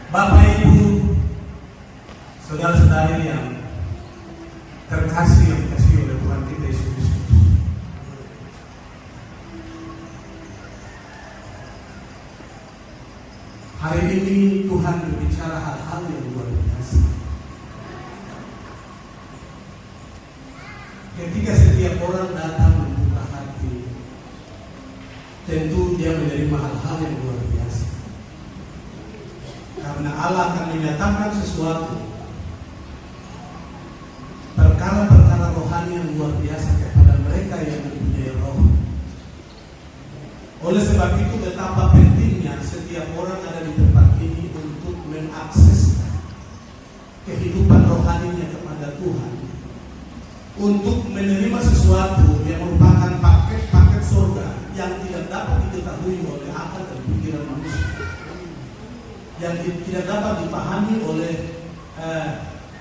Bapak Ibu, saudara-saudari yang terkasih yang dikasihi oleh Tuhan kita Yesus Kristus. Hari ini Tuhan berbicara hal-hal yang luar biasa. Ketika setiap orang datang membuka hati, tentu dia menerima hal-hal yang luar biasa. Karena Allah akan menyatakan sesuatu, perkara-perkara rohani yang luar biasa kepada mereka yang mempunyai roh. Oleh sebab itu betapa pentingnya setiap orang ada di tempat ini untuk mengakses kehidupan rohaninya kepada Tuhan, untuk menerima sesuatu yang merupakan paket-paket surga yang tidak dapat diketahui oleh akal dan pikiran manusia, yang tidak dapat dipahami oleh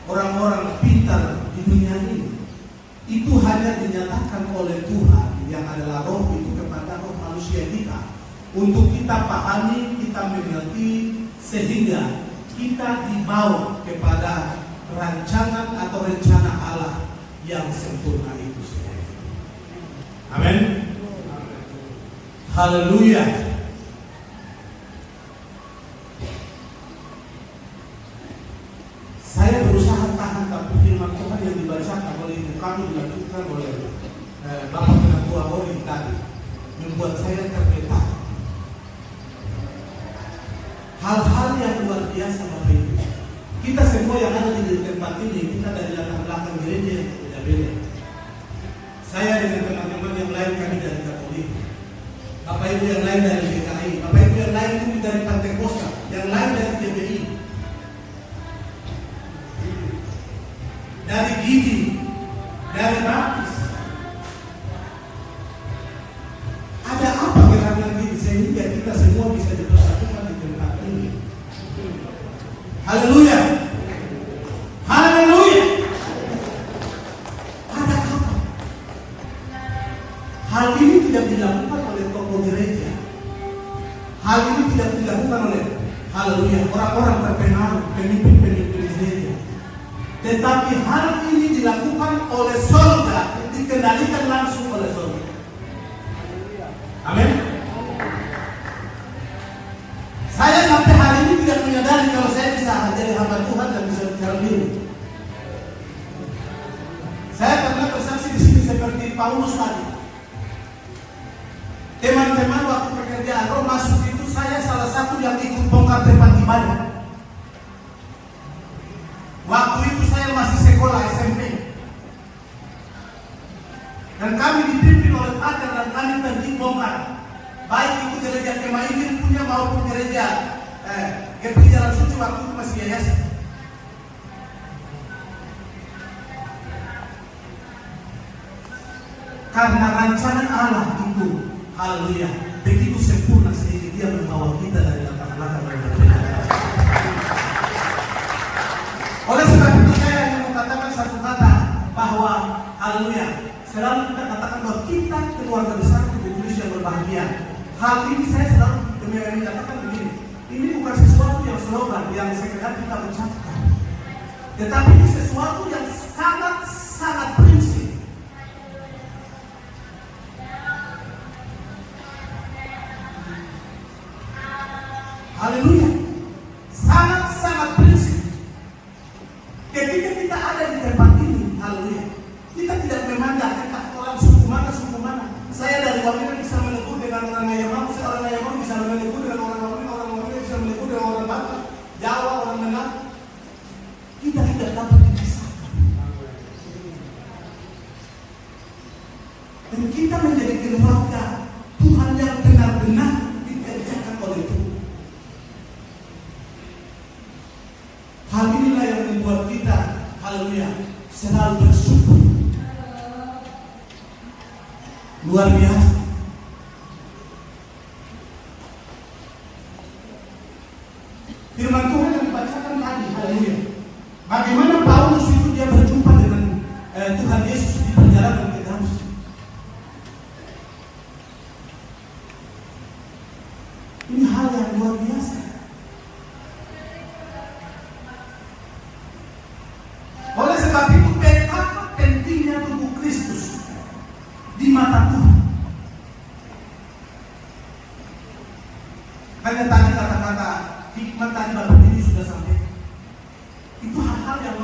orang-orang pintar di dunia ini. Itu hanya dinyatakan oleh Tuhan yang adalah roh itu kepada roh manusia kita, untuk kita pahami, kita mengerti, sehingga kita dibawa kepada rancangan atau rencana Allah yang sempurna itu sendiri. Amin. Haleluya. Saya berusaha tahan, tapi firman Tuhan yang dibacakan oleh ibu kami, dilanjutkan oleh Bapak Ketua Ori tadi, membuat saya tergetar. Hal-hal yang luar biasa Bapak Ibu. Kita semua yang ada di tempat ini, kita dari latar belakang gereja yang berbeda-beda. Saya dengan teman-teman yang lain, kami dari Katolik. Bapak Ibu yang lain dari GKI, Bapak Ibu yang lain itu dari Pantekosta, yang lain dari GBI, dari Gigi, dari Baptis. Ada apa gerangan ini sehingga kita semua bisa dipersatukan di tempat ini? Haleluya. Haleluya. Ada apa? Hal ini tidak dilakukan oleh tokoh gereja. Hal ini tidak dilakukan oleh, haleluya, orang-orang terkenal, pemimpin-pemimpin gereja. Tetapi hal ini dilakukan oleh surga, dikendalikan langsung oleh surga. Amin. Saya sampai hari ini tidak menyadari kalau saya bisa jadi hamba Tuhan dan bisa bicara diri. Saya pernah bersaksi di sini seperti Paulus tadi. Teman-teman waktu pekerjaan roh masuk itu, saya salah satu yang ikut bongkar tempat ibadah. Waktu itu saya masih sekolah SMP, dan kami dipimpin oleh pacar dan kami pergi bongkar, baik itu gereja Kemainin punya maupun gereja GPI Jalan Suci waktu itu masih yayasan. Karena rancangan Allah itu, haleluya, begitu sempurna sehingga dia membawa kita dari latar belakang yang berbeda. Oleh sebab itu saya ingin mengatakan satu kata, bahwa haleluya, selalu kita katakan bahwa kita keluarga besar Tubuh Kudus yang berbahagia. Hal ini saya selalu menyatakan begini, ini bukan sesuatu yang slogan yang sekedar kita ucapkan, tetapi ini sesuatu yang sangat prinsip. Haleluya, sangat prinsip. Ketika kita ada di tempat ini, haleluya, kita tidak memandang kita orang suku mana. Saya dari Wamena bisa menegur dengan orang Ayamamu, orang Ayamamu bisa menegur dengan orang Wamena bisa menegur dengan orang Batak, Jawa, orang Minang. Kita tidak dapat dipisahkan. Dan kita menjadi keluarga Tuhan yang benar-benar dikerjakan oleh Tuhan. Hal inilah yang membuat kita, haleluya, selalu bersyukur. Luar biasa. Firman Tuhan yang dibacakan tadi, haleluya, bagaimana Paulus itu dia berjumpa dengan Tuhan Yesus di perjalanan ke Damaskus. Ini hal yang luar biasa.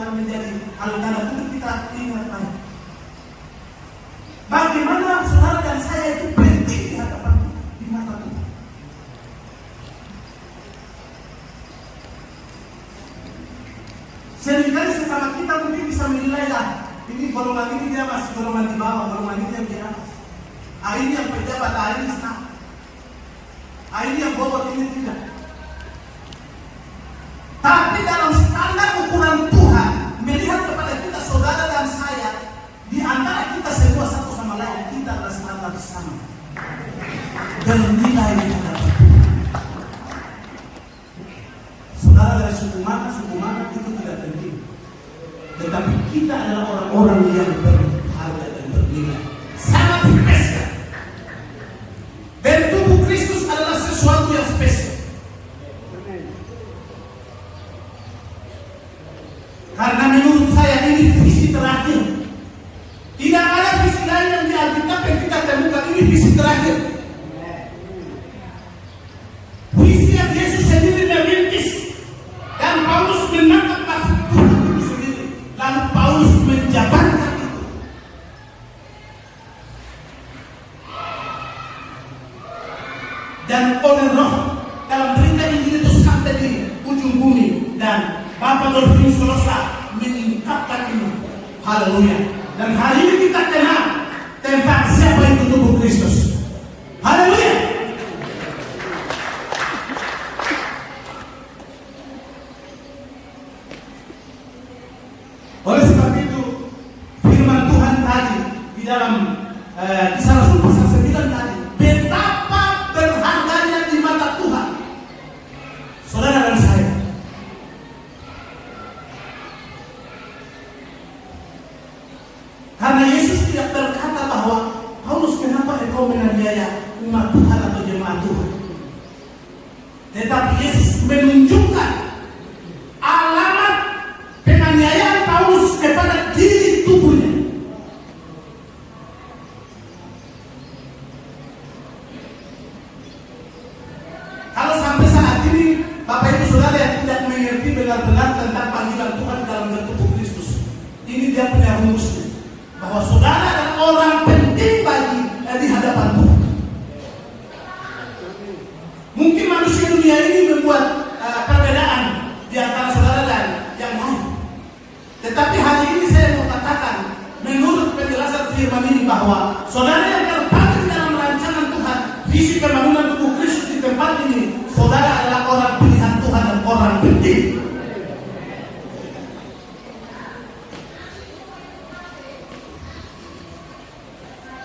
Tuhan menjadi hal tanda kutip kita ingat baik. Bagaimana saudara dan saya itu penting di hadapan di mata Tuhan. Seringkali sesama kita mungkin bisa menilai lah, ini golongan ini dia masih golongan di bawah, golongan ini yang di atas. Ini yang pejabat, ini staf. Ini yang bobot, ini tidak. Tapi dalam standar ukuran Tuhan, melihat kepada kita saudara dan saya, di antara kita semua satu sama lain, kita adalah standar sama. Bernilai di hadapan Tuhan. Saudara dari suku mana itu tidak penting. Tetapi kita adalah orang-orang yang berharga dan bernilai. Sangat spesial. Dan tubuh Kristus adalah sesuatu yang spesial. Karena menurut saya ini visi terakhir. Tidak ada visi lain yang di Alkitab yang kita temukan, ini visi terakhir. Visi yang Yesus sendiri merintis. Dan Paulus menangkap maksud Tuhan itu sendiri. Lalu Paulus menjabarkan itu. Dan oleh Roh dalam berita Injil itu sampai di ujung bumi. Dan Bapak Dolfinus Rosa meningkatkan ini. Haleluya. Dan hari ini kita kenal tentang siapa itu tubuh Kristus. Haleluya. Oleh sebab itu firman Tuhan tadi di dalam Kisah Rasul pasal 9 tadi, betapa berharganya di mata Tuhan saudara dan saya. Karena Yesus tidak berkata bahwa Paulus, kenapa engkau menganiaya umat Tuhan atau jemaat Tuhan. Tetapi Yesus menunjukkan alamat penganiayaan Paulus kepada diri tubuhnya. Kalau sampai saat ini Bapak Ibu Saudara yang tidak mengerti benar-benar tentang panggilan Tuhan dalam tubuh Kristus, ini dia punya rumusnya, bahwa saudara adalah orang penting bagi di hadapan Tuhan. Mungkin manusia dunia ini membuat perbedaan di antara saudara dan yang lain. Tetapi hari ini saya mau katakan, menurut penjelasan firman ini, bahwa saudara yang terpanggil dalam rancangan Tuhan, visi pembangunan tubuh Kristus di tempat ini, saudara adalah orang pilihan Tuhan dan orang penting.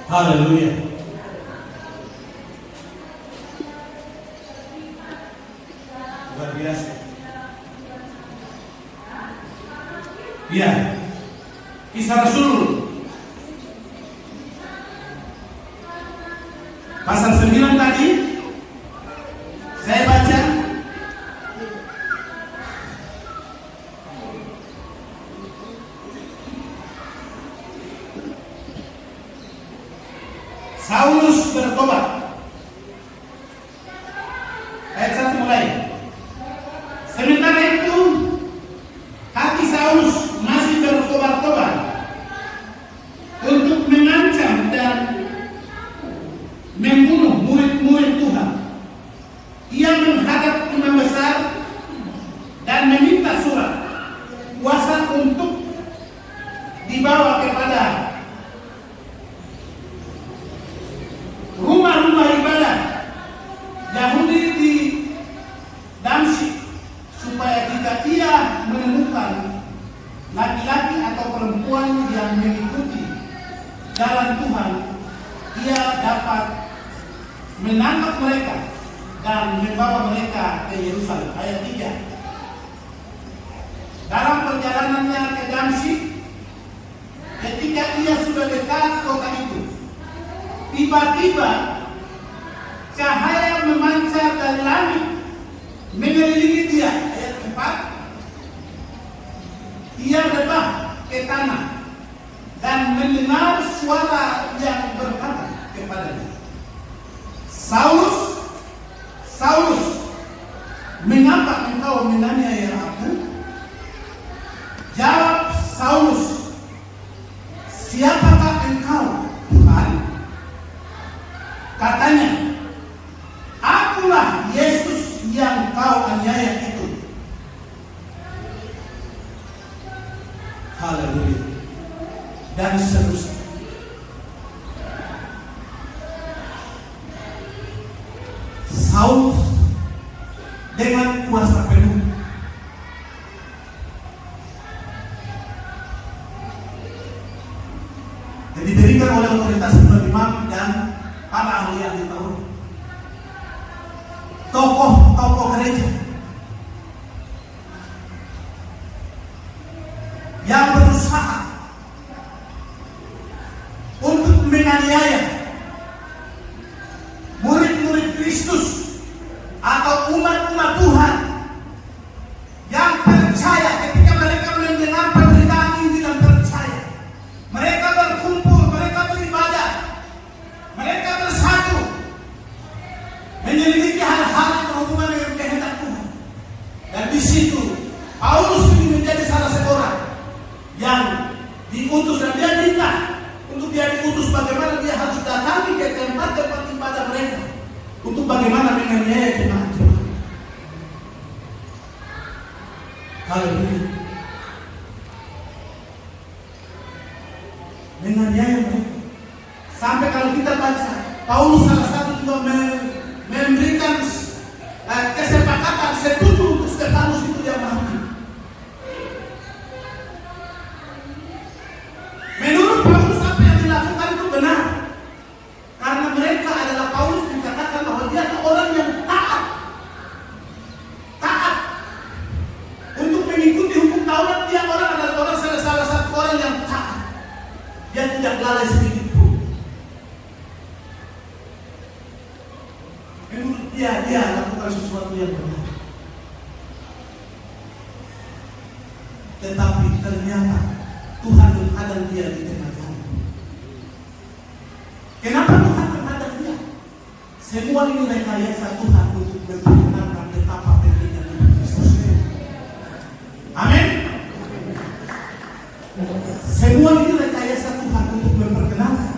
Haleluya. Luar biasa. Ya, Kisah Rasul pasal 9 tadi saya baca. Saulus bertobat. Ayat 1 mulai. Sementara itu hati Saulus masih bertobat-tobat untuk mengancam dan membunuh murid-murid Tuhan. Ia menghadap imam besar dan meminta surat kuasa untuk dibawa kepada rumah-rumah ibadah Yahudi di Damsyik, supaya jika ia menemukan laki-laki atau perempuan yang mengikuti jalan Tuhan, ia dapat menangkap mereka dan membawa mereka ke Yerusalem. Ayat 3. Dalam perjalanannya ke Damsyik, ketika ia sudah dekat kota itu, tiba-tiba cahaya memancar dari langit mengelilingi dia. Ayat 4. Ia rebah ke tanah dan mendengar suara yang berkata kepadanya, Saulus, Saulus, mengapa engkau menganiaya aku? Jawab Haleluya. Dan seterusnya. Saulus dengan kuasa penuh yang diberikan oleh otoritas imam dan para ahli Taurat, tokoh gereja yang berusaha untuk menganiaya murid-murid Kristus atau umat-umat Tuhan yang percaya. Ketika mereka mendengar pemberitaan Injil dan percaya, mereka berkumpul, mereka beribadah, mereka bersatu menyelidiki hal-hal yang berhubungan dengan kehendak Tuhan. Dan di situ Paulus ini menjadi salah seorang yang diutus, dan dia minta untuk dia diutus bagaimana dia harus datangi ke tempat-tempat ibadah mereka untuk bagaimana menganiaya jemaat-jemaat. Haleluya. Menganiaya mereka. Sampai kalau kita baca, Paulus salah satu juga memberikan kesepakatan setuju untuk Stefanus itu dia mati. Menurut Paulus apa yang dilakukan itu benar, karena mereka adalah, Paulus dikatakan bahwa dia adalah orang yang taat untuk mengikuti hukum Taurat. Dia adalah salah satu orang yang taat. Dia tidak lalai sedikit pun. Menurut dia lakukan sesuatu yang benar. Tetapi ternyata Tuhan menghadang dia di tengah jalan. Kenapa Tuhan menghadang dia? Semua ini rekayasa Tuhan untuk memperkenalkan betapa pentingnya iman Kristus. Amin. Semua ini rekayasa Tuhan untuk memperkenalkan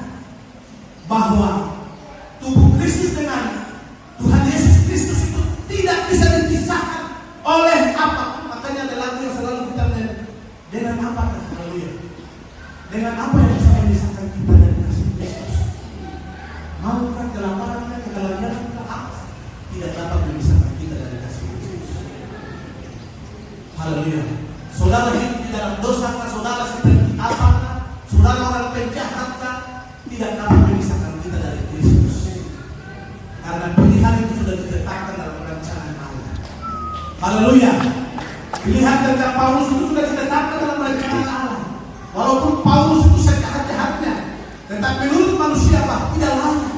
bahwa tubuh Kristus dengan Tuhan Yesus Kristus itu tidak bisa dipisahkan oleh apa. Makanya ada lagu yang selalu kita dengan apa? Haleluya. Dengan apa yang bisa memisahkan kita dari kasih Kristus? Maukah kelaparan, kegelapan, apa? Tidak dapat memisahkan kita dari kasih Kristus. Haleluya. Saudara hidup di dalam dosa, saudara seperti apakah, saudara orang penjahatkah, tidak dapat memisahkan kita dari Kristus. Karena pilihan itu sudah ditetapkan dalam rancangan Allah. Haleluya. Pilihan tentang Paulus itu sudah ditetapkan dalam rancangan Allah. Walaupun Paulus itu sejahat-jahatnya, tetapi menurut manusia tidak layak.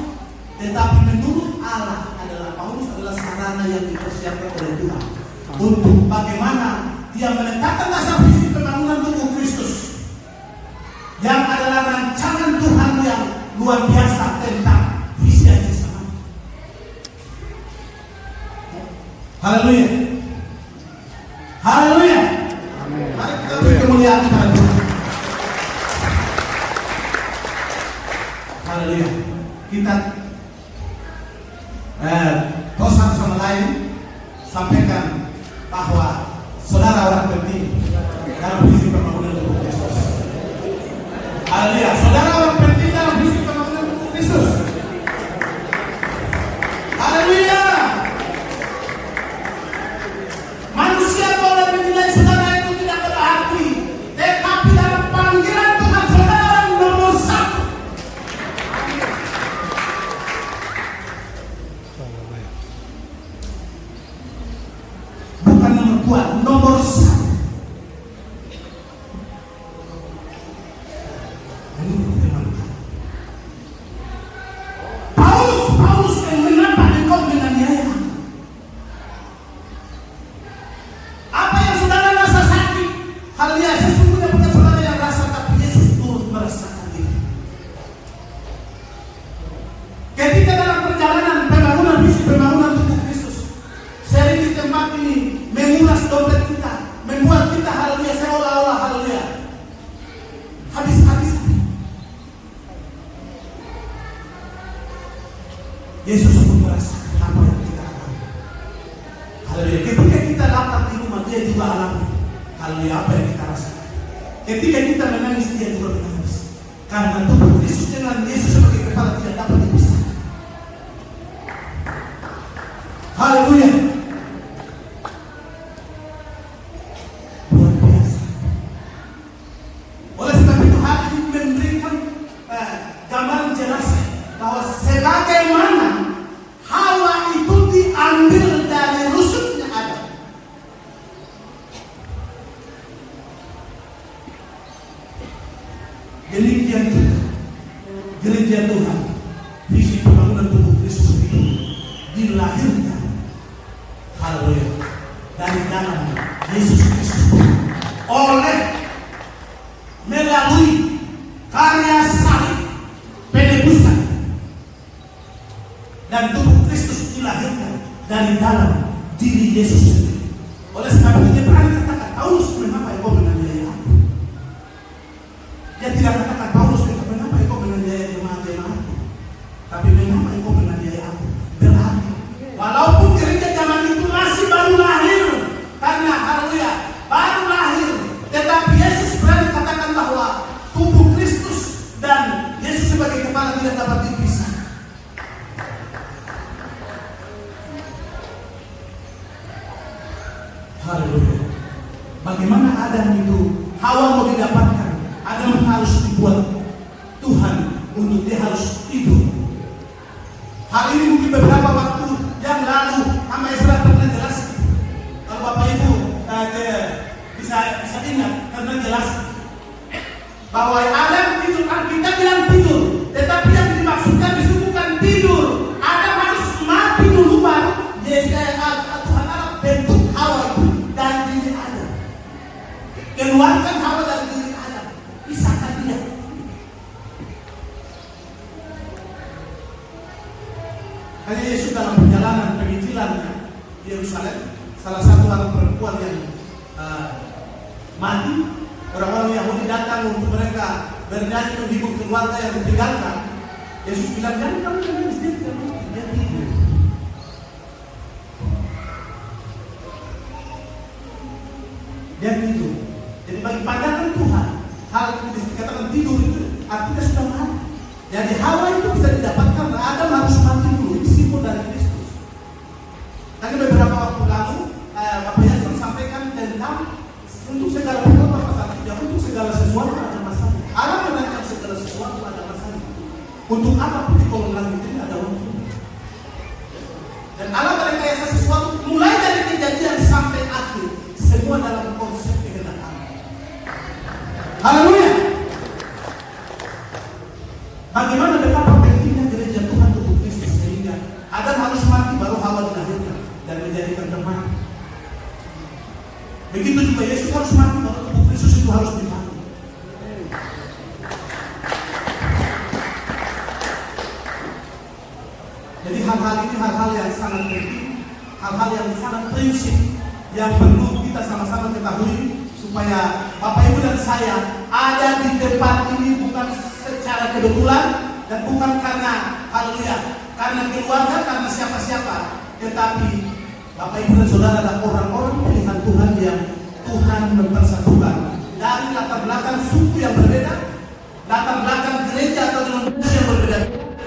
Tetapi menurut Allah adalah Paulus adalah sarana yang dipersiapkan oleh Tuhan untuk bagaimana dia meletakkan dasar visi pembangunan tubuh Kristus yang adalah rancangan Tuhan yang luar biasa tentang visi yang sama. Haleluya. Haleluya. Mari kita beri kemuliaan kepada Tuhan. Haleluya. Kita satu sama lain sampaikan bahwa saudara orang penting dalam visi pembangunan tubuh Kristus. Haleluya. Saudara orang penting dalam visi pembangunan tubuh Kristus. Haleluya. Manusia boleh menilai saudara itu tidak berarti, tetapi dalam panggilan Tuhan saudara nomor satu. Bukan nomor dua, nomor satu. Paulus yang mengapa engkau menganiaya? Apa yang saudara rasa sakit? Haleluya. Sesungguhnya bukan saudara yang rasa, tapi Yesus turut merasakan itu. Ketika dalam perjalanan pembangunan visi pembangunan tubuh Kristus, sering di tempat ini menguras dompet kita, membuat kita haleluya seolah-olah haleluya habis-habis. Yesus pun merasakan apa yang kita alami. Haleluya. Ketika kita datang di rumah, dia juga alami haleluya apa yang kita rasakan. Ketika kita menangis, dia juga menangis. Karena tubuh Kristus dengan Yesus sebagai kepala tidak dapat dipisahkan. Haleluya. Luar biasa. Oleh sebab itu hari ini memberikan gambaran jelas bahwa sebagaimana Hawa itu diambil dari rusuknya Adam, demikian juga gereja Tuhan, visi pembangunan tubuh Kristus itu dilahirkan, haleluya, dari dalam Yesus Kristus oleh melalui karya salib penebusan, dan tubuh Kristus dilahirkan dari dalam diri Yesus sendiri. Oleh sebab itu dia berani katakan, Paulus, mengapa engkau menganiaya aku? Dia tidak katakan, Paulus, mengapa engkau menganiaya jemaat-jemaatku? Tapi mengapa engkau menganiaya aku? Berarti walaupun gereja zaman itu masih baru lahir, karena haleluya baru lahir, tetapi Yesus berani katakan bahwa tubuh Kristus dan Yesus sebagai kepala tidak dapat dipisah. Haleluya. Bagaimana Adam itu, Hawa mau didapatkan, Adam harus dibuat Tuhan untuk dia harus tidur. Hal ini mungkin beberapa waktu yang lalu Hamba Ezra pernah jelas. Kalau Bapak Ibu bisa ingat, pernah jelas bahwa Adam tidur, kita bilang tidur, tetapi yang dimaksudkan itu bukan tidur. Adam harus mati dulu baru Tuhan Allah bentuk Hawa itu dari diri Adam, keluarkan Hawa dari diri Adam, pisahkan dia. Hanya Yesus dalam perjalanan penginjilannya di Yerusalem, salah satu anak perempuan yang mati, orang-orang Yahudi datang untuk mereka bernyanyi menghibur keluarga yang ditinggalkan. Yesus bilang, jangan kamu menangis, dia tidak mati, dia tidur. Dia tidur. Jadi bagi pandangan Tuhan, hal itu dikatakan tidur itu artinya sudah mati. Jadi Hawa itu bisa didapatkan, Adam harus mati dulu, simbol dari Kristus. Tadi beberapa waktu lalu, Bapak Yesus sampaikan tentang untuk segala perkara pasal 3, untuk segala sesuatu ada masanya. Allah merancang segala sesuatu ada masanya. Untuk apa pun di kolom langit ini ada waktu. Dan Allah merekayasa sesuatu mulai dari kejadian sampai akhir, semua dalam konsep kehendak Allah. Haleluya. Bagaimana betapa pentingnya gereja Tuhan tubuh Kristus, sehingga Adam harus mati baru Hawa dilahirkan dan menjadikan teman. Begitu juga Yesus harus mati baru tubuh Kristus itu harus dibangun. Jadi hal-hal ini hal-hal yang sangat penting, hal-hal yang sangat prinsip yang perlu kita sama-sama ketahui supaya Bapak Ibu dan saya ada di tempat ini bukan secara kebetulan dan bukan karena haleluya, karena keluarga, karena siapa-siapa, tetapi Bapak Ibu dan Saudara adalah orang-orang pilihan Tuhan yang Tuhan mempersatukan dari latar belakang suku yang berbeda, latar belakang gereja atau denominasi yang berbeda.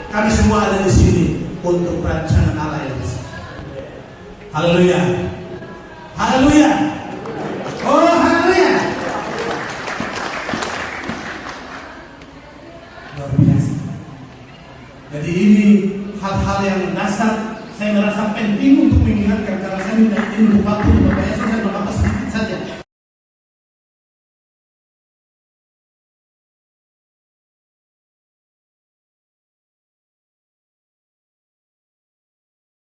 Kami semua ada di sini untuk rancangan Allah yang besar. Haleluya. Haleluya. Oh, haleluya. Luar biasa. Jadi ini hal-hal yang dasar saya merasa penting untuk mengingatkan, karena saya minta izin untuk waktu Bapak Yesus